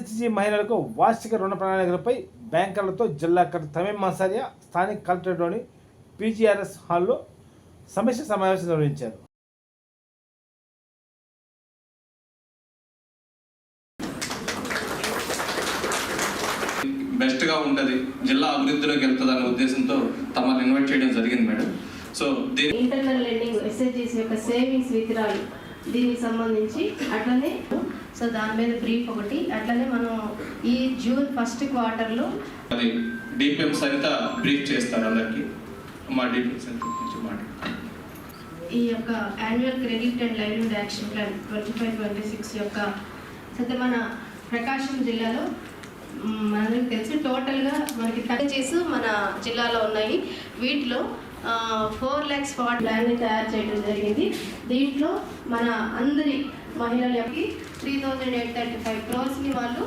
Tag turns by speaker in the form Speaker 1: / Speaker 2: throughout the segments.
Speaker 1: SHG మహిళలకు వార్షిక రుణ ప్రణాళికలపై బ్యాంకర్లతో జిల్లా కలెక్టర్ తమీం అన్సారియా స్థానిక కలెక్టరేట్లోని పీజీఆర్ఎస్ హాల్లో సమీక్ష సమావేశం నిర్వహించారు.
Speaker 2: బెస్ట్గా ఉంటుంది, జిల్లా అభివృద్ధిలోకి వెళ్తుంది అనే ఉద్దేశంతో తమను ఇన్వైట్ చేయడం జరిగింది మేడం. సో
Speaker 3: ఇంటర్నల్ లెండింగ్ ఎస్హెచ్జిస్ యొక్క సేవింగ్స్ విత్డ్రాల్ దీనికి సంబంధించి అట్లనే సో దాని మీద బ్రీఫ్ ఒకటి, అట్లనే మనం ఈ జూన్ ఫస్ట్ క్వార్టర్లో
Speaker 2: అది డిపిఎం సరిత బ్రీఫ్ చేస్తారు అందరికీ. మా డిపిఎం సరిత
Speaker 3: ఈ యొక్క annual credit and livelihood action plan 25-26 యొక్క సతే మన ప్రకాశం జిల్లాలో మనకు తెలిసి టోటల్గా మనకి ప్యాకేజెస్ మన జిల్లాలో ఉన్నాయి. వీటిలో 4 lakhs ప్లాన్ని తయారు చేయడం జరిగింది. దీంట్లో మన అందరి మహిళలకి 3,835 crores వాళ్ళు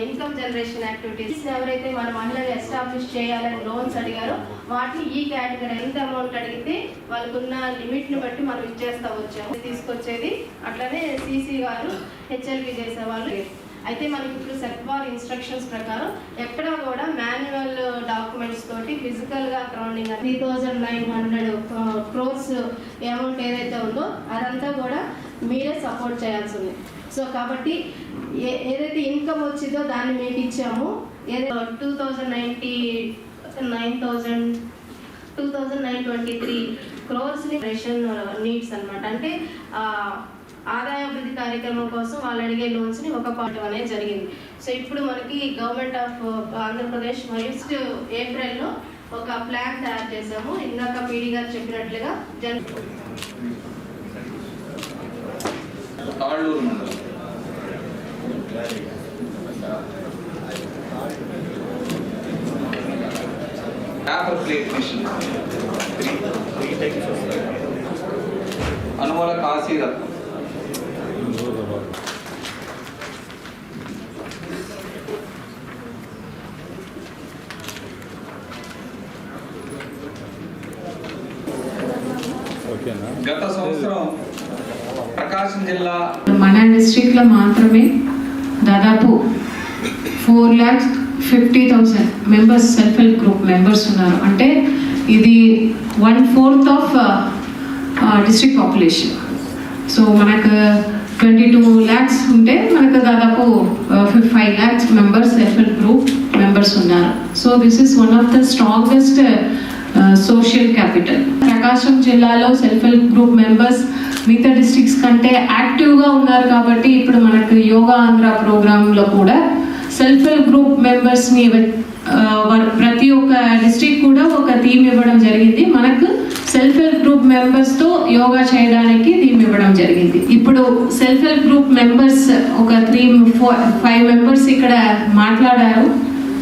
Speaker 3: ఇన్కమ్ జనరేషన్ యాక్టివిటీస్ ఎవరైతే మన మహిళలు ఎస్టాబ్లిష్ చేయాలని లోన్స్ అడిగారో వాటిని ఈ కేటగిరీ ఎంత అమౌంట్ అడిగితే వాళ్ళకున్న లిమిట్ని బట్టి మనం ఇచ్చేస్తా వచ్చాము తీసుకొచ్చేది. అట్లనే సిసి గారు హెచ్ఎల్పి చేసేవాళ్ళు. అయితే మనకి ఇప్పుడు సెక్వార్ ఇన్స్ట్రక్షన్స్ ప్రకారం ఎక్కడా కూడా మాన్యువల్ డాక్యుమెంట్స్ తోటి ఫిజికల్గా అకౌంటింగ్ 3,900 crores అమౌంట్ ఏదైతే ఉందో అదంతా కూడా మీరే సపోర్ట్ చేయాల్సి ఉంది. సో కాబట్టి ఏదైతే ఇన్కమ్ వచ్చిందో దాన్ని మీకు ఇచ్చాము. ఏదైతే 2,923 crores రేషన్ నీడ్స్ అనమాట. అంటే ఆదాయ అభివృద్ధి కార్యక్రమం కోసం వాళ్ళు అడిగే లోన్స్ని ఒక పార్ట్ అనేది జరిగింది. సో ఇప్పుడు మనకి గవర్నమెంట్ ఆఫ్ ఆంధ్రప్రదేశ్ ఫస్ట్ ఏప్రిల్లో ఒక ప్లాన్ తయారు చేసాము. ఇందాక పీడీ గారు చెప్పినట్లుగా
Speaker 2: తాళ్ళూరు మండలం పేపర్ ప్లేట్ మిషన్ అనుమూల కాశీరత్నం గత సంవత్సరం ప్రకాశం జిల్లా
Speaker 4: మన డిస్ట్రిక్ట్ లో మాత్రమే దాదాపు 4,50,000 members self help group members ఉన్నారు. అంటే ఇది 1/4 ఆఫ్ డిస్ట్రిక్ట్ పాపులేషన్. సో మనకు 22 lakhs ఉంటే మనకు దాదాపు 5 lakhs members self help group members ఉన్నారు. So this is one of the strongest social capital. Prakasam జిల్లాలో సెల్ఫ్ హెల్ప్ గ్రూప్ మెంబర్స్ మిగతా డిస్ట్రిక్ట్స్ కంటే యాక్టివ్గా ఉన్నారు కాబట్టి ఇప్పుడు మనకు యోగా ఆంధ్ర ప్రోగ్రాంలో కూడా సెల్ఫ్ హెల్ప్ గ్రూప్ మెంబర్స్ని ప్రతి ఒక్క డిస్ట్రిక్ట్ కూడా ఒక థీమ్ ఇవ్వడం జరిగింది. మనకు సెల్ఫ్ హెల్ప్ గ్రూప్ మెంబర్స్తో యోగా చేయడానికి థీమ్ ఇవ్వడం జరిగింది. ఇప్పుడు సెల్ఫ్ హెల్ప్ గ్రూప్ మెంబర్స్ ఒక 5 members ఇక్కడ మాట్లాడారు.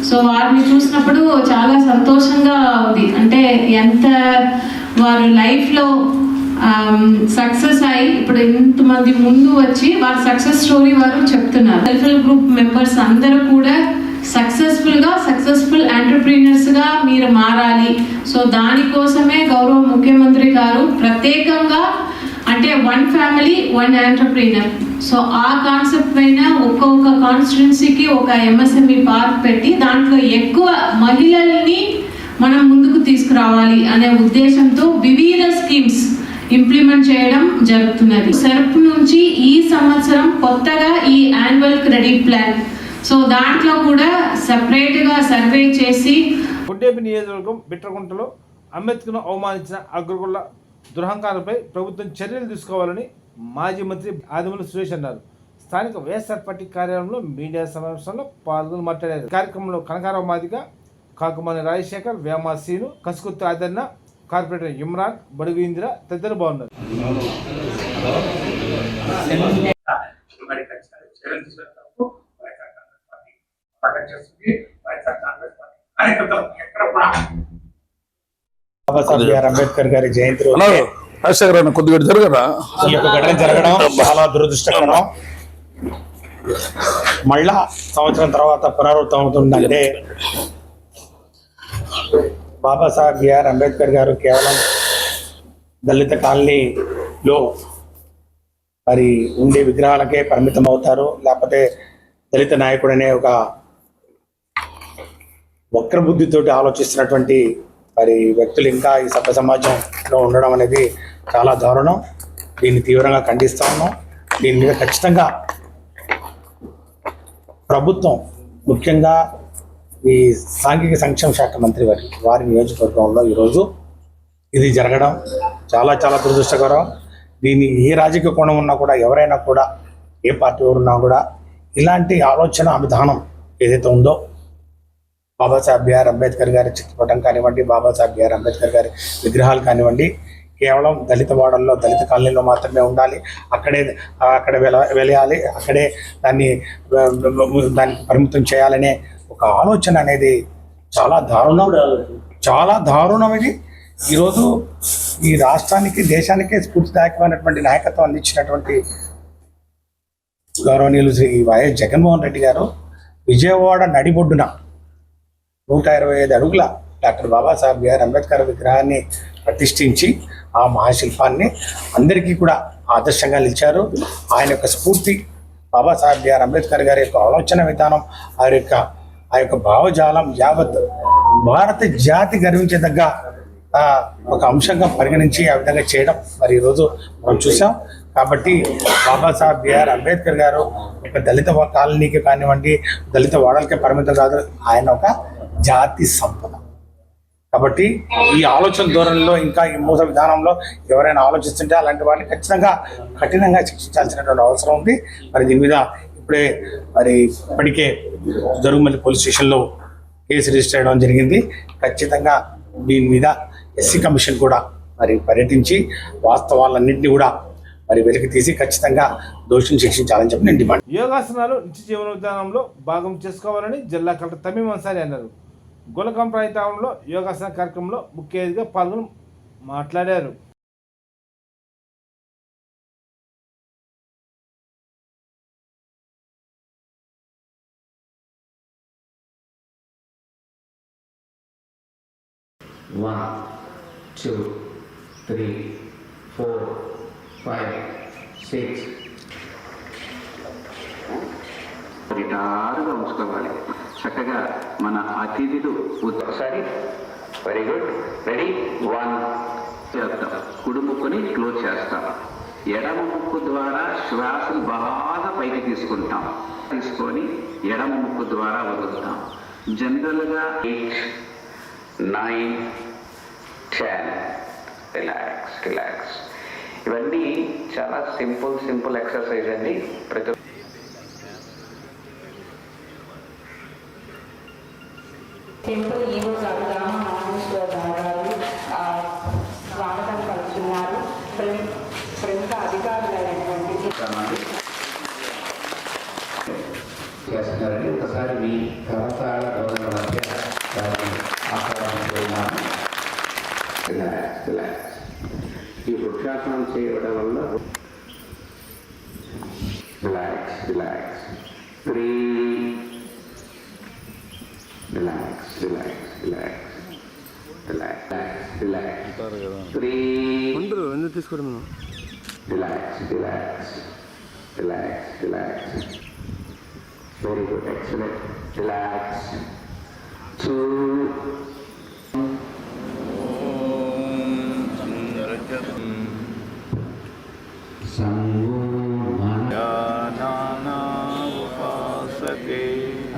Speaker 4: సో వారిని చూసినప్పుడు చాలా సంతోషంగా ఉంది. అంటే ఎంత వారు లైఫ్లో సక్సెస్ అయ్యి ఇప్పుడు ఇంతమంది ముందు వచ్చి వారి సక్సెస్ స్టోరీ వారు చెప్తున్నారు. సెల్ఫ్ హెల్ప్ గ్రూప్ మెంబర్స్ అందరూ కూడా సక్సెస్ఫుల్ ఎంటర్‌ప్రీనర్స్గా మీరు మారాలి. సో దానికోసమే గౌరవ ముఖ్యమంత్రి గారు ప్రత్యేకంగా అంటే 1 family 1 ఎంటర్‌ప్రీనర్ సో ఆ కాన్సెప్ట్ పైన ఒక్కొక్క కాన్స్టిట్యున్సీకి ఒక MSME పార్క్ పెట్టి దాంట్లో ఎక్కువ మహిళల్ని మనం ముందుకు తీసుకురావాలి అనే ఉద్దేశంతో వివిధ స్కీమ్స్ ఇంప్లిమెంట్ చేయడం జరుగుతున్నది. సెర్ప్ నుంచి ఈ సంవత్సరం కొత్తగా ఈ యాన్యువల్ క్రెడిట్ ప్లాన్ సో దాంట్లో కూడా సెపరేట్గా సర్వే చేసి
Speaker 1: గుడ్డేపి నియోజకవర్గం బిట్రగుంటలో అంబేద్కర్ను అవమానించిన అగ్రకుల దురహంకారంపై ప్రభుత్వం చర్యలు తీసుకోవాలని మాజీ మంత్రి ఆదిమూలపు సురేష్ అన్నారు. స్థానిక వైఎస్ఆర్ పార్టీ కార్యాలయంలో మీడియా సమావేశంలో పాల్గొని మాట్లాడారు. కార్యక్రమంలో కనకారావు మాదిగ, కాకుమాని రాజశేఖర్, వేమా సీను, కసుకుత్తి ఆదరణ, కార్పొరేటర్ ఇమ్రాన్, బడుగు ఇందిర తదితరులు బాగున్నారు.
Speaker 5: బాబాసాహెబ్ అంబేద్కర్ గారి జయంతి
Speaker 6: కొద్దిగా జరగదా
Speaker 5: ఈ యొక్క ఘటన జరగడం చాలా దురదృష్టకరం. మళ్ళా సంవత్సరం తర్వాత పునరావృతం అవుతుందంటే బాబాసాహెబ్ బిఆర్ అంబేద్కర్ గారు కేవలం దళిత కాలనీలో మరి ఉండే విగ్రహాలకే పరిమితం అవుతారు, లేకపోతే దళిత నాయకుడు అనే ఒక వక్ర బుద్ధితోటి ఆలోచిస్తున్నటువంటి మరి వ్యక్తులు ఇంకా ఈ సభ్య సమాజంలో ఉండడం అనేది చాలా దారుణం. దీన్ని తీవ్రంగా ఖండిస్తా ఉన్నాం. దీని మీద ఖచ్చితంగా ప్రభుత్వం, ముఖ్యంగా ఈ సాంఘిక సంక్షేమ శాఖ మంత్రి వారి నియోజకవర్గంలో ఈరోజు ఇది జరగడం చాలా చాలా దురదృష్టకరం. దీన్ని ఏ రాజకీయ కోణం ఉన్నా కూడా, ఎవరైనా కూడా, ఏ పార్టీ ఉన్నా కూడా ఇలాంటి ఆలోచన విధానం ఏదైతే ఉందో, బాబాసాహెబ్ బిఆర్ అంబేద్కర్ గారి చిత్రపటం కానివ్వండి, బాబాసాహెబ్ బిఆర్ అంబేద్కర్ గారి విగ్రహాలు కానివ్వండి, కేవలం దళిత వాడల్లో, దళిత కాలనీలో మాత్రమే ఉండాలి, అక్కడే వెలయాలి, అక్కడే దానికి పరిమితం చేయాలనే ఒక ఆలోచన అనేది చాలా దారుణం. ఇది ఈరోజు ఈ రాష్ట్రానికి, దేశానికే స్ఫూర్తిదాయకమైనటువంటి నాయకత్వం అందించినటువంటి గౌరవనీయులు శ్రీ వైఎస్ జగన్మోహన్ రెడ్డి గారు విజయవాడ నడిబొడ్డున 125 అడుగుల డాక్టర్ బాబాసాహెబ్ బిఆర్ అంబేద్కర్ విగ్రహాన్ని ప్రతిష్ఠించి ఆ మహాశిల్పాన్ని అందరికీ కూడా ఆదర్శంగా నిలిచారు. ఆయన యొక్క స్ఫూర్తి, బాబాసాహెబ్ బిఆర్ అంబేద్కర్ గారి యొక్క ఆలోచన విధానం, ఆ యొక్క భావజాలం యావత్ భారత జాతి గర్వించదగ్గ ఒక అంశంగా పరిగణించి ఆ విధంగా చేయడం మరి ఈరోజు మనం చూసాం. కాబట్టి బాబాసాహెబ్ బిఆర్ అంబేద్కర్ గారు ఒక దళిత కాలనీకి కానివ్వండి, దళిత వాడలకే పరిమితం కాదు, ఆయన ఒక జాతి సంపద. కాబట్టి ఈ ఆలోచన ధోరణిలో, ఇంకా ఈ మూస విధానంలో ఎవరైనా ఆలోచిస్తుంటే అలాంటి వారిని ఖచ్చితంగా కఠినంగా శిక్షించాల్సినటువంటి అవసరం ఉంది. మరి దీని మీద ఇప్పటికే జరుగుమల్లి పోలీస్ స్టేషన్లో కేసు రిజిస్టర్ చేయడం జరిగింది. ఖచ్చితంగా దీని మీద ఎస్సీ కమిషన్ కూడా మరి పర్యటించి వాస్తవాలన్నింటినీ కూడా మరి వెలికి తీసి ఖచ్చితంగా దోషులను శిక్షించాలని చెప్పి నేను డిమాండ్.
Speaker 1: యోగాసనాలు నిత్య జీవన విధానంలో భాగం చేసుకోవాలని జిల్లా కలెక్టర్ తమీం అన్సారీ అన్నారు. గోలకంపరాయి టౌన్లో యోగాసన కార్యక్రమంలో ముఖ్య అతిథిగా పాల్గొని మాట్లాడారు.
Speaker 7: One, two, three, four, five, six.
Speaker 8: నిటారుగా ఉంచుకోవాలి. చక్కగా మన అతిథులు ఒకసారి వెరీ గుడ్ రెడీ 1 చేద్దాం. కుడి ముక్కుని క్లోజ్ చేస్తాం. ఎడమ ముక్కు ద్వారా శ్వాసను బాగా పైకి తీసుకొని ఎడమ ముక్కు ద్వారా వదులుతాం. జనరల్గా 8, 9, 10 రిలాక్స్. ఇవన్నీ చాలా సింపుల్ ఎక్సర్సైజ్ అండి. ప్రతి
Speaker 9: టెంపుల్ ఈవో గారు రామనారాయణేశ్వర గారు స్వాగతం పలుకుతున్నారు. ప్రముఖ అధికారులైనటువంటి
Speaker 7: చేస్తున్నారని ఒకసారి మీ కరతాళ గౌరవ మధ్య ఆహ్వానిస్తున్నాను. ఈ వృక్షాసనం చేయడం వల్ల రిలాక్స్ 3 రిలాక్స్ 3 ఎందుకు తీసుకోవడం relax very good excellent relax 2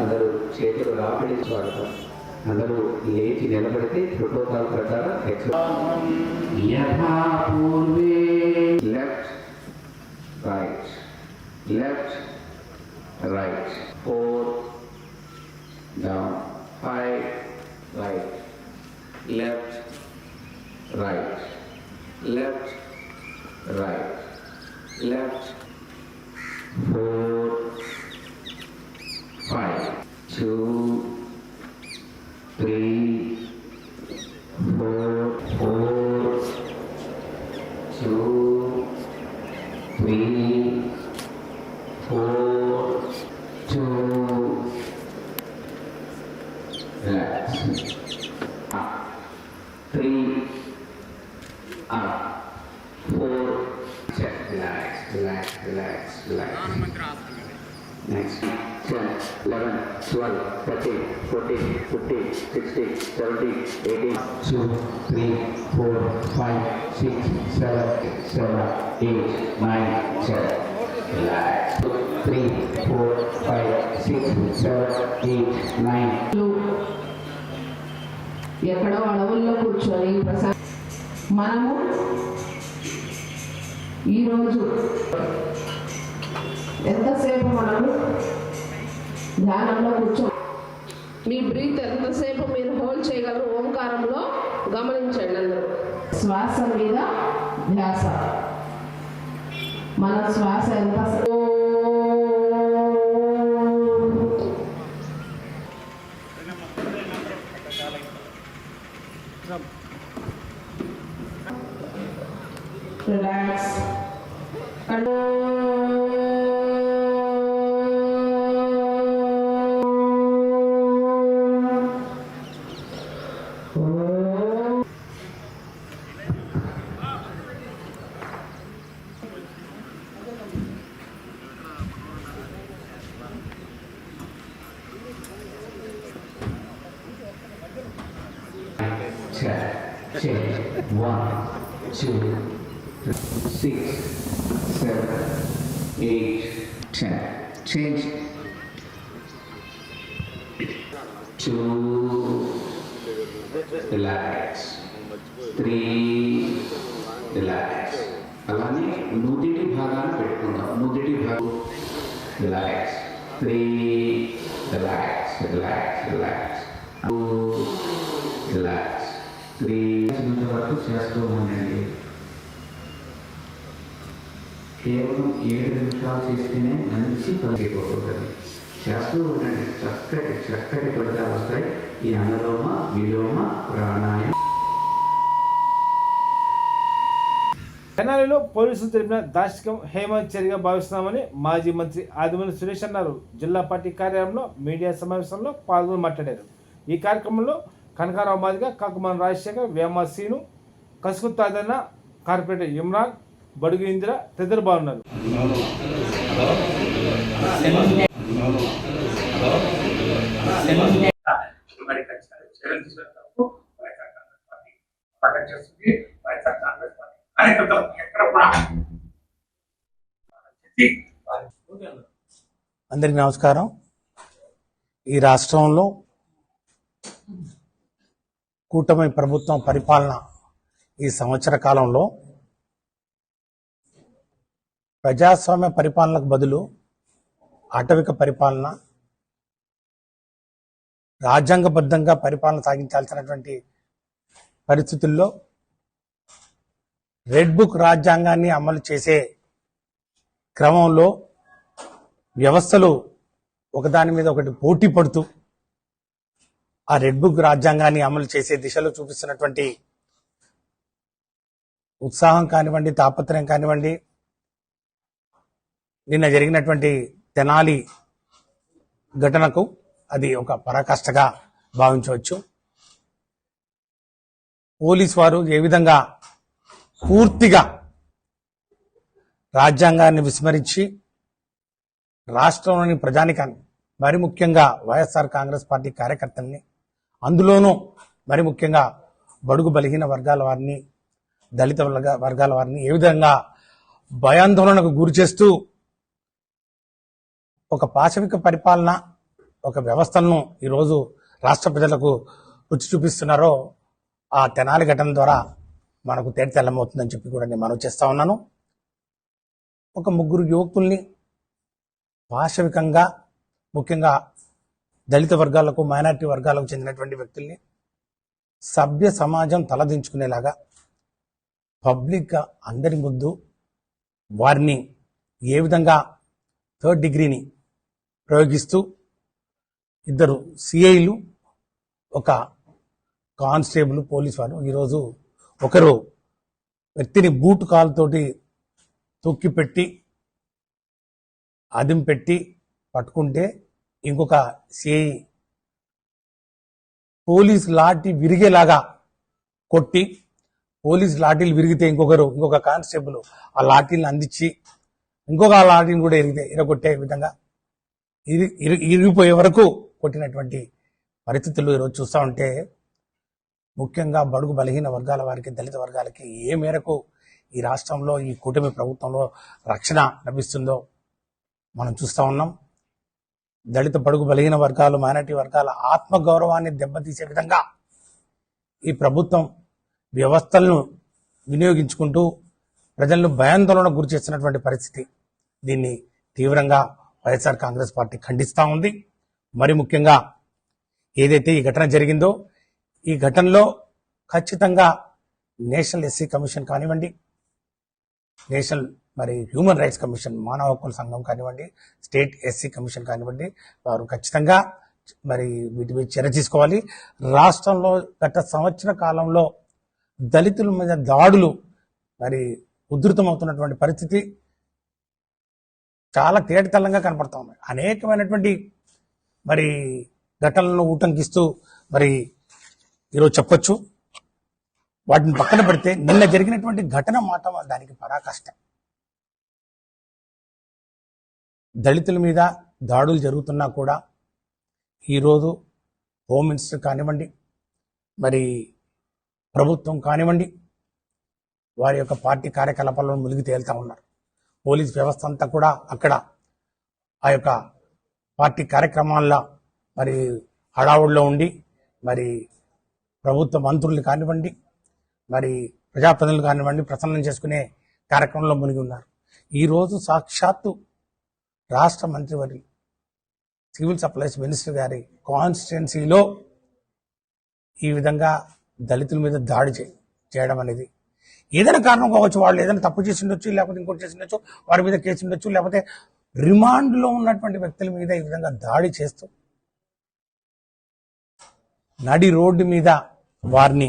Speaker 7: అందరూ చేతులు రాపిడి స్వాగతం. అందరూ లేచి నిలబడితే ప్రోటోకాల్ ప్రకారం left right 4 down 5 right left right 4 5 2 3 4 2 3 4 2 relax 3 up 4 check relax next 10 11, 12, 13, 14, 15, 16, 17, 18, 2, 3, 4, 5, 6, 7, 8, 9, 10. Relax. 3, 4, 5, 6, 7, 8, 9.
Speaker 9: ఎక్కడో అడవుల్లో కూర్చొని మనము ఈరోజు ఎంతసేపు మనము ధ్యానంలో కూర్చో మీ బ్రీత్ ఎంతసేపు మీరు హోల్డ్ చేయగలరు ఓంకారంలో గమనించండి అందరూ. శ్వాస మీద ధ్యాస. మన శ్వాస ఎంత relax.
Speaker 7: Change. 1, 2, 6, 7, 8, 10. Change. 2, relax. 3, relax. అలానే నుదిటి భాగాన్ని పెట్టుకుందాం. నుదిటి భాగం relax. 3, relax relax relax. 2, relax. 3 వరకు చేస్తూ ఉండండి. కేవలం 7 నిమిషాలు చేస్తేనే మంచి పనిపోతుంది. చేస్తూ ఉండండి. చక్కటి చక్కటి ఫలితాలు వస్తాయి. ఈ అనులోమ విలోమ ప్రాణాయామం.
Speaker 1: తెనాలిలో పోలీసులు తెలిపిన దాష్టికం హేమచర్యగా భావిస్తున్నామని మాజీ మంత్రి ఆదిమూలపు సురేష్ అన్నారు. జిల్లా పార్టీ కార్యాలయంలో మీడియా సమావేశంలో పాల్గొని మాట్లాడారు. ఈ కార్యక్రమంలో కనకారావు మాదిగ, కాకుమాన రాజశేఖర్, వేమ సీను, కసుకుతాదన్న, కార్పొరేటర్ ఇమ్రాన్, బడుగు ఇందిర తదితరులు బాగున్నారు.
Speaker 5: అందరికీ నమస్కారం. ఈ రాష్ట్రంలో కూటమి ప్రభుత్వం పరిపాలన ఈ సంవత్సర కాలంలో ప్రజాస్వామ్య పరిపాలనకు బదులు ఆటవిక పరిపాలన, రాజ్యాంగబద్ధంగా పరిపాలన సాగించాల్సినటువంటి పరిస్థితుల్లో రెడ్ బుక్ రాజ్యాంగాన్ని అమలు చేసే క్రమంలో వ్యవస్థలు ఒకదాని మీద ఒకటి పోటీ పడుతూ ఆ రెడ్ బుక్ రాజ్యాంగాన్ని అమలు చేసే దిశలో చూపిస్తున్నటువంటి ఉత్సాహం కానివ్వండి, తాపత్రయం కానివ్వండి, నిన్న జరిగినటువంటి తెనాలి ఘటనకు అది ఒక పరాకాష్ఠగా భావించవచ్చు. పోలీసు వారు ఏ విధంగా పూర్తిగా రాజ్యాంగాన్ని విస్మరించి రాష్ట్రంలోని ప్రజానికాన్ని, మరి ముఖ్యంగా వైఎస్ఆర్ కాంగ్రెస్ పార్టీ కార్యకర్తల్ని, అందులోనూ మరి ముఖ్యంగా బడుగు బలహీన వర్గాల వారిని, దళిత వర్గాల వారిని ఏ విధంగా భయాందోళనకు గురి చేస్తూ ఒక పాశవిక పరిపాలన, ఒక వ్యవస్థను ఈరోజు రాష్ట్ర ప్రజలకు రుచి చూపిస్తున్నారో ఆ తెనాలి ఘటన ద్వారా మనకు తేటతెల్లమవుతుందని చెప్పి కూడా నేను మనవి చేస్తా ఉన్నాను. ఒక ముగ్గురు యువకుల్ని పాశవికంగా, ముఖ్యంగా దళిత వర్గాలకు, మైనారిటీ వర్గాలకు చెందినటువంటి వ్యక్తుల్ని సభ్య సమాజం తలదించుకునేలాగా పబ్లిక్గా అందరి ముందు వారిని ఏ విధంగా థర్డ్ డిగ్రీని ప్రయోగిస్తూ ఇద్దరు సిఐలు, ఒక కానిస్టేబుల్, పోలీసు వారు ఈరోజు ఒకరు వ్యక్తిని బూట్ కాలుతోటి తొక్కిపెట్టి అదిం పెట్టి పట్టుకుంటే ఇంకొక సిఐ పోలీస్ లాఠీ విరిగేలాగా కొట్టి, పోలీస్ లాఠీలు విరిగితే ఇంకొక కానిస్టేబుల్ ఆ లాఠీలను అందించి ఇంకొక లాఠీని కూడా ఇరగొట్టే విధంగా ఇరిగిపోయే వరకు కొట్టినటువంటి పరిస్థితులు ఈరోజు చూస్తూ ఉంటే ముఖ్యంగా బడుగు బలహీన వర్గాల వారికి, దళిత వర్గాలకి ఏ మేరకు ఈ రాష్ట్రంలో ఈ కూటమి ప్రభుత్వంలో రక్షణ లభిస్తుందో మనం చూస్తూ ఉన్నాం. దళిత బడుగు బలహీన వర్గాలు, మైనారిటీ వర్గాల ఆత్మగౌరవాన్ని దెబ్బతీసే విధంగా ఈ ప్రభుత్వం వ్యవస్థలను వినియోగించుకుంటూ ప్రజలను భయాందోళనకు గురి చేస్తున్నటువంటి పరిస్థితి. దీన్ని తీవ్రంగా వైఎస్ఆర్ కాంగ్రెస్ పార్టీ ఖండిస్తూ ఉంది. మరి ముఖ్యంగా ఏదైతే ఈ ఘటన జరిగిందో ఈ ఘటనలో ఖచ్చితంగా నేషనల్ ఎస్సీ కమిషన్ కానివ్వండి, నేషనల్ హ్యూమన్ రైట్స్ కమిషన్, మానవ హక్కుల సంఘం కానివ్వండి, స్టేట్ ఎస్సీ కమిషన్ కానివ్వండి, వారు ఖచ్చితంగా వీటి మీద చర్య తీసుకోవాలి. రాష్ట్రంలో గత సంవత్సర కాలంలో దళితుల మీద దాడులు ఉధృతమవుతున్నటువంటి పరిస్థితి చాలా తేటతెల్లంగా కనపడతా ఉన్నాయి. అనేకమైనటువంటి ఘటనలను ఊటంకిస్తూ ఈరోజు చెప్పొచ్చు. వాటిని పక్కన పెడితే నిన్న జరిగినటువంటి ఘటన మాట దానికి పరాకాష్ట. దళితుల మీద దాడులు జరుగుతున్నా కూడా ఈరోజు హోమ్ మినిస్టర్ కానివ్వండి, ప్రభుత్వం కానివ్వండి, వారి యొక్క పార్టీ కార్యకలాపాలను మునిగి తేలుతా ఉన్నారు. పోలీస్ వ్యవస్థ అంతా కూడా అక్కడ ఆ యొక్క పార్టీ కార్యక్రమాల్లో హడావుడిలో ఉండి ప్రభుత్వ మంత్రులు కానివ్వండి, ప్రజాప్రతినిధులు కానివ్వండి, ప్రసన్నం చేసుకునే కార్యక్రమంలో మునిగి ఉన్నారు. ఈరోజు సాక్షాత్తు రాష్ట్ర మంత్రివర్యులు సివిల్ సప్లైస్ మినిస్టర్ గారి కాన్స్టిట్యున్సీలో ఈ విధంగా దళితుల మీద దాడి చేయడం అనేది ఏదైనా కారణం కావచ్చు. వాళ్ళు ఏదైనా తప్పు చేసి ఉండొచ్చు, లేకపోతే ఇంకోటి చేసి ఉండొచ్చు, వారి మీద కేసు ఉండొచ్చు, లేకపోతే రిమాండ్లో ఉన్నటువంటి వ్యక్తుల మీద ఈ విధంగా దాడి చేస్తూ నడి రోడ్డు మీద వారిని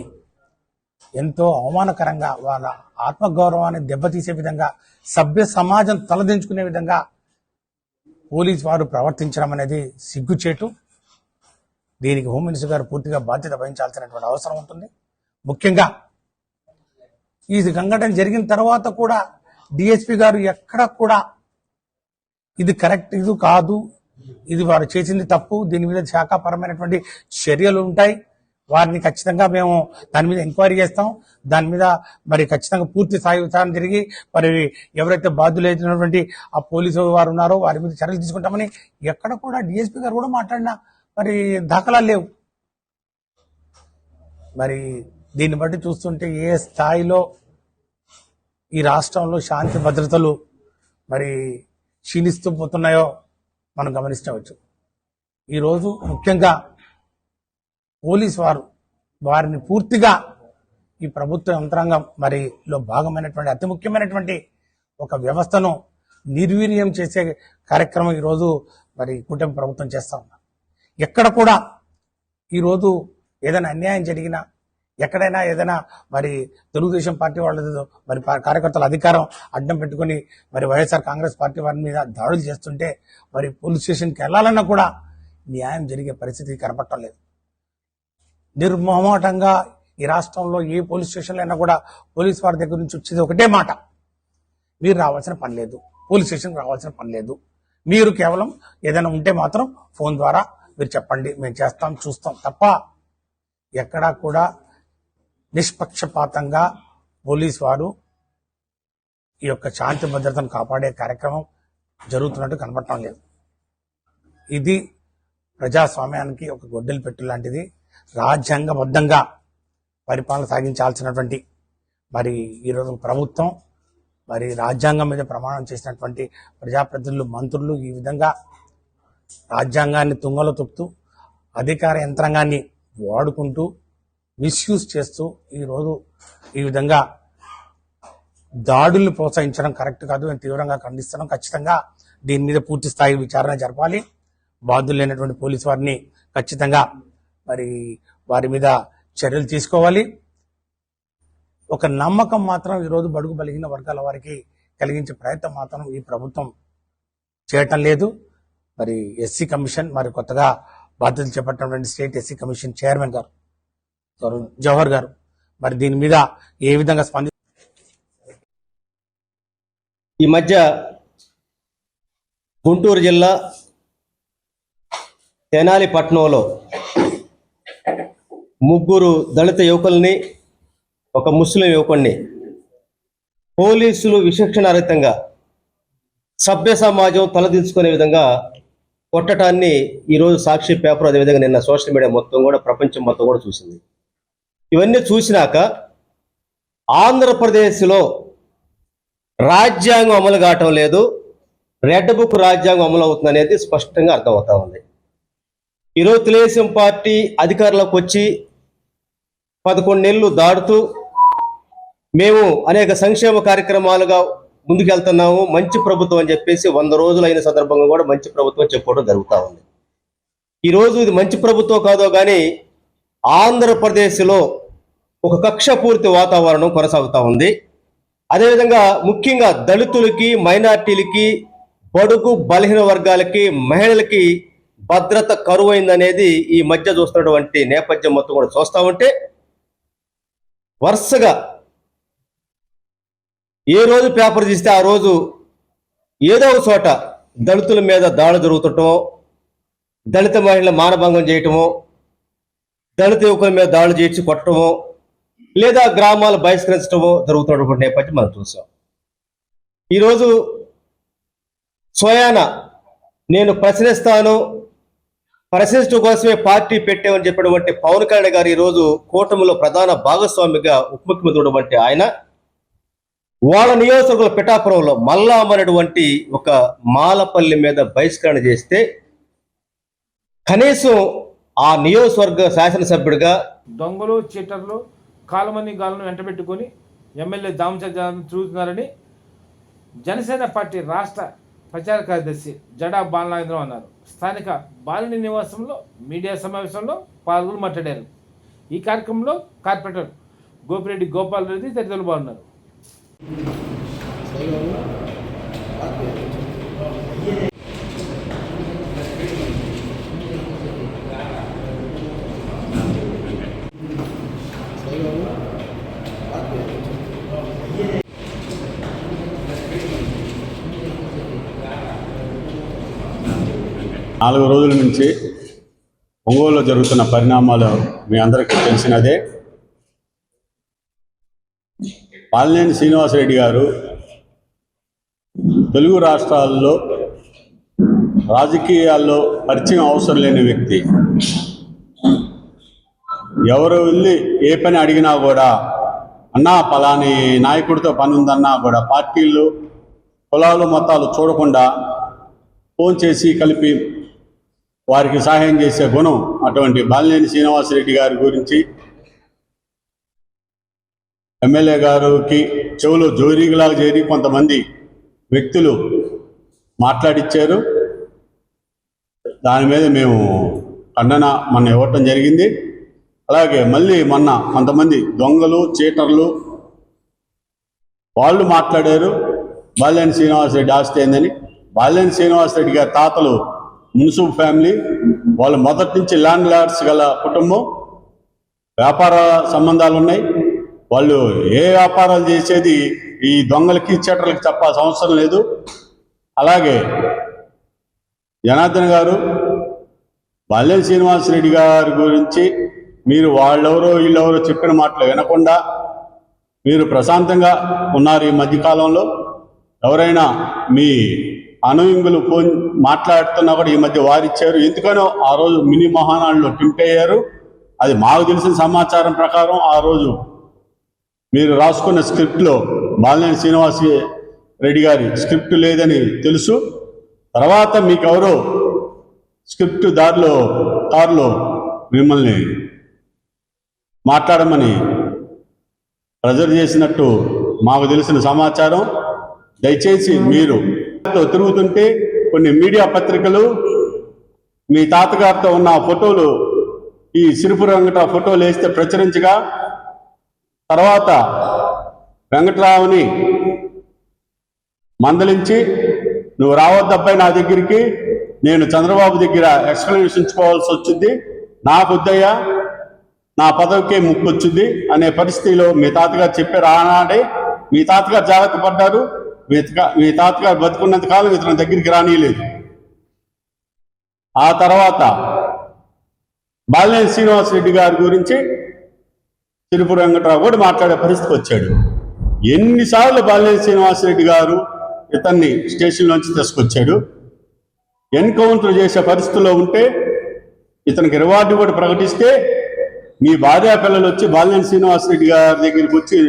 Speaker 5: ఎంతో అవమానకరంగా, వాళ్ళ ఆత్మగౌరవాన్ని దెబ్బతీసే విధంగా, సభ్య సమాజం తలదించుకునే విధంగా పోలీసు వారు ప్రవర్తించడం అనేది సిగ్గుచేటు. దీనికి హోమ్ మినిస్టర్ గారు పూర్తిగా బాధ్యత వహించాల్సినటువంటి అవసరం ఉంటుంది. ముఖ్యంగా ఈ సంఘటన జరిగిన తర్వాత కూడా డిఎస్పీ గారు ఎక్కడ కూడా ఇది కరెక్ట్, ఇది కాదు, ఇది వారు చేసింది తప్పు, దీని మీద శాఖాపరమైనటువంటి చర్యలు ఉంటాయి, వారిని ఖచ్చితంగా మేము దాని మీద ఎంక్వైరీ చేస్తాం, దాని మీద ఖచ్చితంగా పూర్తి స్థాయి విచారణ జరిగి ఎవరైతే బాధ్యులైనటువంటి ఆ పోలీసు వారు ఉన్నారో వారి మీద చర్యలు తీసుకుంటామని ఎక్కడ కూడా డిఎస్పీ గారు కూడా మాట్లాడినా దాఖలాలు లేవు. దీన్ని బట్టి చూస్తుంటే ఏ స్థాయిలో ఈ రాష్ట్రంలో శాంతి భద్రతలు క్షీణిస్తూ పోతున్నాయో మనం గమనించవచ్చు. ఈరోజు ముఖ్యంగా పోలీసు వారిని పూర్తిగా ఈ ప్రభుత్వ యంత్రాంగం లో భాగమైనటువంటి అతి ముఖ్యమైనటువంటి ఒక వ్యవస్థను నిర్వీర్యం చేసే కార్యక్రమం ఈరోజు కూటమి ప్రభుత్వం చేస్తా ఉన్నారు. ఎక్కడ కూడా ఈరోజు ఏదైనా అన్యాయం జరిగినా, ఎక్కడైనా ఏదైనా తెలుగుదేశం పార్టీ వాళ్ళ కార్యకర్తల అధికారం అడ్డం పెట్టుకుని వైఎస్ఆర్ కాంగ్రెస్ పార్టీ వారి మీద దాడులు చేస్తుంటే పోలీస్ స్టేషన్కి వెళ్లాలన్నా కూడా న్యాయం జరిగే పరిస్థితి కనపడటం లేదు. నిర్మోహమాటంగా ఈ రాష్ట్రంలో ఏ పోలీస్ స్టేషన్లో అయినా కూడా పోలీస్ వారి దగ్గర నుంచి వచ్చేది ఒకటే మాట: మీరు రావాల్సిన పని లేదు, పోలీస్ స్టేషన్కి రావాల్సిన పని లేదు, మీరు కేవలం ఏదైనా ఉంటే మాత్రం ఫోన్ ద్వారా మీరు చెప్పండి, మేము చేస్తాం, చూస్తాం తప్ప ఎక్కడా కూడా నిష్పక్షపాతంగా పోలీస్ వారు ఈ యొక్క శాంతి భద్రతను కాపాడే కార్యక్రమం జరుగుతున్నట్టు కనపడటం లేదు. ఇది ప్రజాస్వామ్యానికి ఒక గొడ్డలి పెట్టు లాంటిది. రాజ్యాంగబద్ధంగా పరిపాలన సాగించాల్సినటువంటి ఈరోజు ప్రభుత్వం రాజ్యాంగం మీద ప్రమాణం చేసినటువంటి ప్రజాప్రతినిధులు, మంత్రులు ఈ విధంగా రాజ్యాంగాన్ని తుంగలో తొక్కుతూ అధికార యంత్రాంగాన్ని వాడుకుంటూ మిస్యూజ్ చేస్తూ ఈరోజు ఈ విధంగా దాడుల్ని ప్రోత్సహించడం కరెక్ట్ కాదు. మేము తీవ్రంగా ఖండిస్తున్నాం. ఖచ్చితంగా దీని మీద పూర్తి స్థాయి విచారణ జరపాలి. బాధ్యులైనటువంటి పోలీసు వారిని ఖచ్చితంగా వారి మీద చర్యలు తీసుకోవాలి. ఒక నమ్మకం మాత్రం ఈరోజు బడుగు బలిగిన వర్గాల వారికి కలిగించే ప్రయత్నం మాత్రం ఈ ప్రభుత్వం చేయటం లేదు. ఎస్సీ కమిషన్ కొత్తగా బాధ్యతలు చేపట్టినటువంటి స్టేట్ ఎస్సీ కమిషన్ చైర్మన్ గారు జవహర్ గారు దీని మీద ఏ విధంగా
Speaker 10: ఈ మధ్య గుంటూరు జిల్లా తెనాలి పట్టణంలో ముగ్గురు దళిత యువకుల్ని ఒక ముస్లిం యువకుడిని పోలీసులు విచక్షణారహితంగా సభ్య సమాజం తలదించుకునే విధంగా కొట్టడాన్ని ఈరోజు సాక్షి పేపర్, అదేవిధంగా నిన్న సోషల్ మీడియా మొత్తం కూడా, ప్రపంచం మొత్తం కూడా చూసింది. ఇవన్నీ చూసినాక ఆంధ్రప్రదేశ్లో రాజ్యాంగం అమలు కావటం లేదు, రెడ్ బుక్ రాజ్యాంగం అమలు అవుతుంది అనేది స్పష్టంగా అర్థమవుతా ఉంది. ఈరోజు తెలుగుదేశం పార్టీ అధికారంలోకి వచ్చి 11 నెలలు దాటుతూ మేము అనేక సంక్షేమ కార్యక్రమాలుగా ముందుకెళ్తున్నాము, మంచి ప్రభుత్వం అని చెప్పేసి 100 రోజులు అయిన సందర్భంగా కూడా మంచి ప్రభుత్వం చెప్పుకోవడం జరుగుతూ ఉంది. ఈరోజు ఇది మంచి ప్రభుత్వం కాదో కానీ ఆంధ్రప్రదేశ్లో ఒక కక్షపూర్తి వాతావరణం కొనసాగుతూ ఉంది. అదేవిధంగా ముఖ్యంగా దళితులకి, మైనార్టీలకి, బడుగు బలహీన వర్గాలకి, మహిళలకి భద్రత కరువైందనేది ఈ మధ్య చూస్తున్నటువంటి నేపథ్యం మొత్తం కూడా చూస్తూ ఉంటే వరుసగా ఏ రోజు పేపర్ తీస్తే ఆ రోజు ఏదో ఒక చోట దళితుల మీద దాడులు జరుగుతుంటమో, దళిత మహిళల మానభంగం చేయటమో, దళిత యువకుల మీద దాడులు చేసి కొట్టడమో, లేదా గ్రామాలు బహిష్కరించడమో జరుగుతున్నటువంటి నేపథ్యం మనం చూసాం. ఈరోజు స్వయాన నేను ప్రశ్నించడం కోసమే పార్టీ పెట్టామని చెప్పినటువంటి పవన్ కళ్యాణ్ గారు ఈరోజు కూటమిలో ప్రధాన భాగస్వామిగా ఉప ముఖ్యమంత్రి ఆయన వాళ్ళ నియోజకవర్గ పిఠాపురంలో మల్లామనేటువంటి ఒక మాలపల్లి మీద బహిష్కరణ చేస్తే కనీసం ఆ నియోజకవర్గ శాసనసభ్యుడిగా
Speaker 1: దొంగలు, చీటర్లు, కాలమని గాలను వెంటబెట్టుకొని ఎమ్మెల్యే దామచంద్రన్ తిరుగుతున్నారని జనసేన పార్టీ రాష్ట్ర ప్రచార కార్యదర్శి జడా బాలనాగేంద్రం అన్నారు. స్థానిక బాలిని నివాసంలో మీడియా సమావేశంలో పాల్గొని మాట్లాడారు. ఈ కార్యక్రమంలో కార్పొరేటర్ గోపిరెడ్డి గోపాల్ రెడ్డి తదితరులు పాల్గొన్నారు.
Speaker 11: 4 రోజుల నుంచి ఒంగోలులో జరుగుతున్న పరిణామాలు మీ అందరికీ తెలిసినదే. పాలినేని శ్రీనివాసరెడ్డి గారు తెలుగు రాష్ట్రాల్లో రాజకీయాల్లో పరిచయం అవసరం లేని వ్యక్తి. ఎవరు వెళ్ళి ఏ పని అడిగినా కూడా అన్నా పలాని నాయకుడితో పని ఉందన్నా కూడా పార్టీలు, కులాలు, మతాలు చూడకుండా ఫోన్ చేసి కలిపి వారికి సహాయం చేసే గుణం అటువంటి బాలినేని శ్రీనివాసరెడ్డి గారి గురించి ఎమ్మెల్యే గారికి చెవులో జోరీలాగా చేరి కొంతమంది వ్యక్తులు మాట్లాడిచ్చారు. దాని మీద మేము ఖండన మొన్న ఇవ్వటం జరిగింది. అలాగే మళ్ళీ మొన్న కొంతమంది దొంగలు, చీటర్లు వాళ్ళు మాట్లాడారు బాలినేని శ్రీనివాసరెడ్డి ఆస్తి ఏందని. బాలినేని శ్రీనివాసరెడ్డి గారి తాతలు మున్సిపల్ ఫ్యామిలీ, వాళ్ళు మొదటి నుంచి ల్యాండ్ లార్డ్స్ గల కుటుంబం, వ్యాపార సంబంధాలు ఉన్నాయి. వాళ్ళు ఏ వ్యాపారాలు చేసేది ఈ దొంగలకి, చీటర్లకి చెప్పాల్సిన అవసరం లేదు. అలాగే జనార్దన్ గారు బాలినేని శ్రీనివాసరెడ్డి గారి గురించి మీరు వాళ్ళెవరో వీళ్ళెవరో చెప్పిన మాటలు వినకుండా మీరు ప్రశాంతంగా ఉన్నారు. ఈ మధ్యకాలంలో ఎవరైనా మీ అనుయంగులు ఫోన్ మాట్లాడుతున్నా కూడా ఈ మధ్య వారిచ్చారు. ఎందుకనో ఆ రోజు మినీ మహానాడులో టింపయ్యారు. అది మాకు తెలిసిన సమాచారం ప్రకారం ఆ రోజు మీరు రాసుకున్న స్క్రిప్ట్లో బాలినేని శ్రీనివాసరెడ్డి గారి స్క్రిప్ట్ లేదని తెలుసు. తర్వాత మీకెవరో స్క్రిప్ట్ కారులో మిమ్మల్ని మాట్లాడమని ప్రెజర్ చేసినట్టు మాకు తెలిసిన సమాచారం. దయచేసి మీరు తిరుగుతుంటే కొన్ని మీడియా పత్రికలు మీ తాతగారితో ఉన్న ఫోటోలు, ఈ సిరుపు వెంకట ఫోటోలు వేస్తే ప్రచురించగా తర్వాత వెంకటరావుని మందలించి నువ్వు రావద్దబ్బాయి నా దగ్గరికి, నేను చంద్రబాబు దగ్గర ఎక్స్ప్లెనేషన్ ఇచ్చుకోవాల్సి వచ్చింది, నాకు వద్దయ్యా నా పదవికే ముప్పు వచ్చింది అనే పరిస్థితిలో మీ తాతగారు చెప్పారు. ఆనాడే మీ తాతగారు జాగ్రత్త పడ్డారు. మీ తాతగారు బతుకున్నంత కాలం ఇతని దగ్గరికి రానియలేదు. ఆ తర్వాత బాలినేని శ్రీనివాసరెడ్డి గారి గురించి తిరుపతి వెంకటరావు కూడా మాట్లాడే పరిస్థితికి వచ్చాడు. ఎన్నిసార్లు బాలినేని శ్రీనివాసరెడ్డి గారు ఇతన్ని స్టేషన్లోంచి తీసుకొచ్చాడు. ఎన్కౌంటర్ చేసే పరిస్థితుల్లో ఉంటే ఇతనికి రివార్డు కూడా ప్రకటిస్తే మీ భార్యా పిల్లలు వచ్చి బాలినేని శ్రీనివాసరెడ్డి గారి దగ్గరికి వచ్చి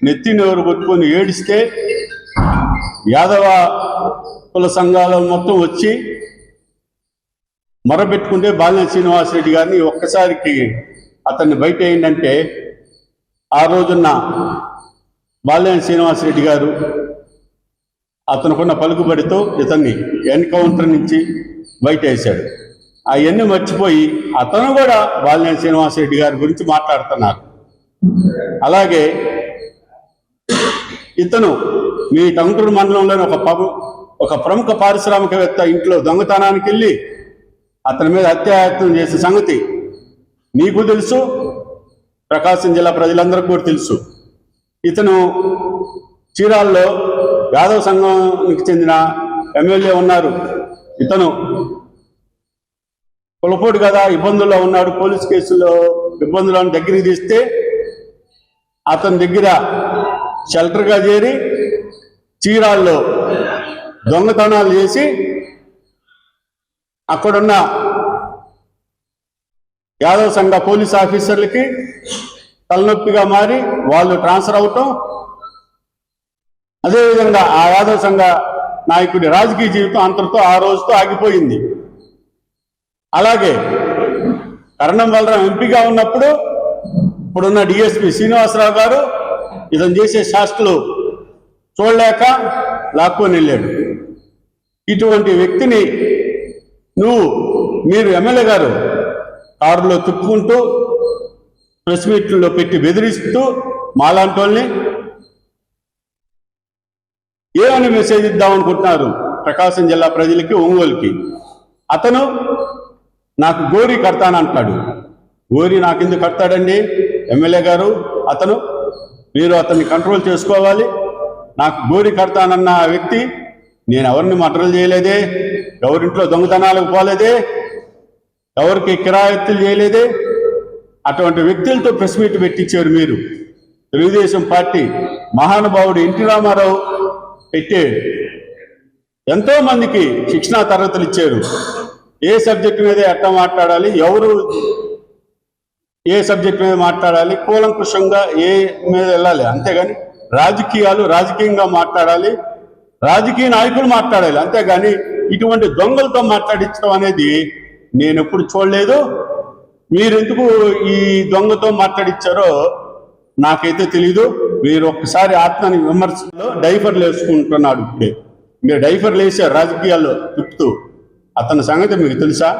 Speaker 11: నెత్తినెవరు కొట్టుకొని ఏడిస్తే యాదవ కుల సంఘాల మొత్తం వచ్చి మొరబెట్టుకుంటే బాలినేని శ్రీనివాసరెడ్డి గారిని ఒక్కసారికి అతన్ని బయట ఏంటంటే ఆ రోజున్న బాలినేని శ్రీనివాసరెడ్డి గారు అతనుకున్న పలుకుబడితో ఇతన్ని ఎన్కౌంటర్ నుంచి బయట వేశాడు. అవన్నీ మర్చిపోయి అతను కూడా బాలినేని శ్రీనివాసరెడ్డి గారి గురించి మాట్లాడుతున్నారు. అలాగే ఇతను మీ టంగుటూరు మండలంలోని ఒక ప్రముఖ పారిశ్రామికవేత్త ఇంట్లో దొంగతనానికి వెళ్ళి అతని మీద హత్యాయత్నం చేసే సంగతి నీకు తెలుసు, ప్రకాశం జిల్లా ప్రజలందరికీ కూడా తెలుసు. ఇతను చీరాల్లో యాదవ సంఘానికి చెందిన ఎమ్మెల్యే ఉన్నారు. ఇతను కులపోటు కదా, ఇబ్బందుల్లో ఉన్నాడు, పోలీస్ కేసుల్లో ఇబ్బందులను దగ్గరికి తీస్తే అతని దగ్గర షెల్టర్గా చేరి చీరాల్లో దొంగతనాలు చేసి అక్కడున్న యాదవ సంఘ పోలీస్ ఆఫీసర్లకి తలనొప్పిగా మారి వాళ్ళు ట్రాన్స్ఫర్ అవటం, అదేవిధంగా ఆ యాదవ సంఘ నాయకుడి రాజకీయ జీవితం అంతటితో ఆ రోజుతో ఆగిపోయింది. అలాగే కరణం బలరాం ఎంపీగా ఉన్నప్పుడు ఇప్పుడున్న డిఎస్పీ శ్రీనివాసరావు గారు ఇతను చేసే శాస్త్రులు చూడలేక లాక్కొని వెళ్ళాడు. ఇటువంటి వ్యక్తిని మీరు ఎమ్మెల్యే గారు కారులో తిప్పుకుంటూ ప్రెస్ మీట్లో పెట్టి బెదిరిస్తూ మాలాంటి వాళ్ళని ఏమని మెసేజ్ ఇద్దామనుకుంటున్నారు ప్రకాశం జిల్లా ప్రజలకి, ఒంగోలుకి? అతను నాకు గోరీ కడతానంటాడు. గోరీ నాకెందుకు కడతాడండి ఎమ్మెల్యే గారు? మీరు అతన్ని కంట్రోల్ చేసుకోవాలి. నాకు గోరీ కడతానన్న వ్యక్తి నేను ఎవరిని మర్డర్లు చేయలేదే, ఎవరింట్లో దొంగతనాలకు పోలేదే, ఎవరికి కిరాయిత్తులు చేయలేదే. అటువంటి వ్యక్తులతో ప్రెస్ మీట్ పెట్టించారు మీరు. తెలుగుదేశం పార్టీ మహానుభావుడు ఎన్టీ రామారావు పెట్టే ఎంతో మందికి శిక్షణా తరగతులు ఇచ్చారు. ఏ సబ్జెక్టు మీద ఎట్లా మాట్లాడాలి, ఎవరు ఏ సబ్జెక్ట్ మీద మాట్లాడాలి, కూలంకుషంగా ఏ మీద వెళ్ళాలి. అంతేగాని రాజకీయంగా మాట్లాడాలి, రాజకీయ నాయకులు మాట్లాడాలి. అంతేగాని ఇటువంటి దొంగలతో మాట్లాడించడం అనేది నేను ఎప్పుడు చూడలేదు. మీరెందుకు ఈ దొంగతో మాట్లాడించారో నాకైతే తెలీదు. మీరు ఒక్కసారి ఆత్మని విమర్శలో డైఫర్లు వేసుకుంటున్నాడు. ఇప్పుడే మీరు డైఫర్లు వేసారు రాజకీయాల్లో తిప్పుతూ. అతని సంగతి మీకు తెలుసా?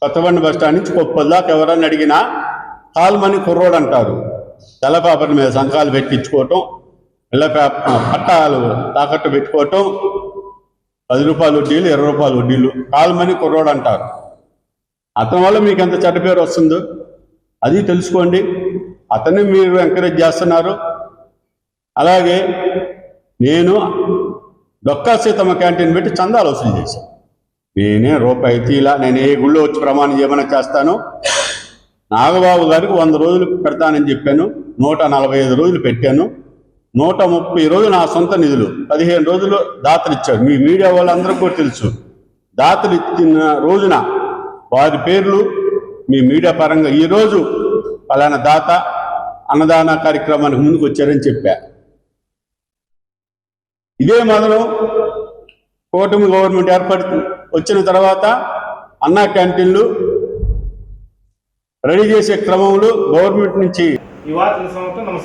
Speaker 11: కొత్తబండి బస్ స్టాండ్ నుంచి కొప్పల్ దాకా ఎవరన్నా అడిగినా కాల్మని కుర్రోడు అంటారు. తెల్ల పేపర్ల మీద సంతకాలు పెట్టించుకోవటం, పట్టాలు తాకట్టు పెట్టుకోవటం, 10 రూపాయల వడ్డీలు, 20 రూపాయల వడ్డీలు, కాల్మని కుర్రోడు అంటారు. అతని వల్ల మీకు ఎంత చెడ్డ పేరు వస్తుందో అది తెలుసుకోండి. అతన్ని మీరు ఎంకరేజ్ చేస్తున్నారు. అలాగే నేను డొక్కా సీతమ్మ క్యాంటీన్ పెట్టి చందాలు వసూలు చేశాను. నేనే రూపాయి తీలా. నేను ఏ గుళ్ళో వచ్చి ప్రమాణం చేయమని చేస్తాను. నాగబాబు గారికి 100 రోజులు పెడతానని చెప్పాను. 145 రోజులు పెట్టాను. 130 రోజులు నా సొంత నిధులు, 15 రోజులు దాతలు ఇచ్చారు. మీ మీడియా వాళ్ళందరికీ కూడా తెలుసు. దాతలు ఇచ్చిన రోజున వారి పేర్లు మీ మీడియా పరంగా ఈరోజు పలానా దాత అన్నదాన కార్యక్రమానికి ముందుకు వచ్చారని చెప్పా. ఇదే మొదలు కూటమి గవర్నమెంట్ వచ్చిన తర్వాత అన్నా క్యాంటీన్లు రెడీ చేసే క్రమంలో గవర్నమెంట్ నుంచి
Speaker 1: ఈ వార్తల సమాప్తం. నమస్కారం.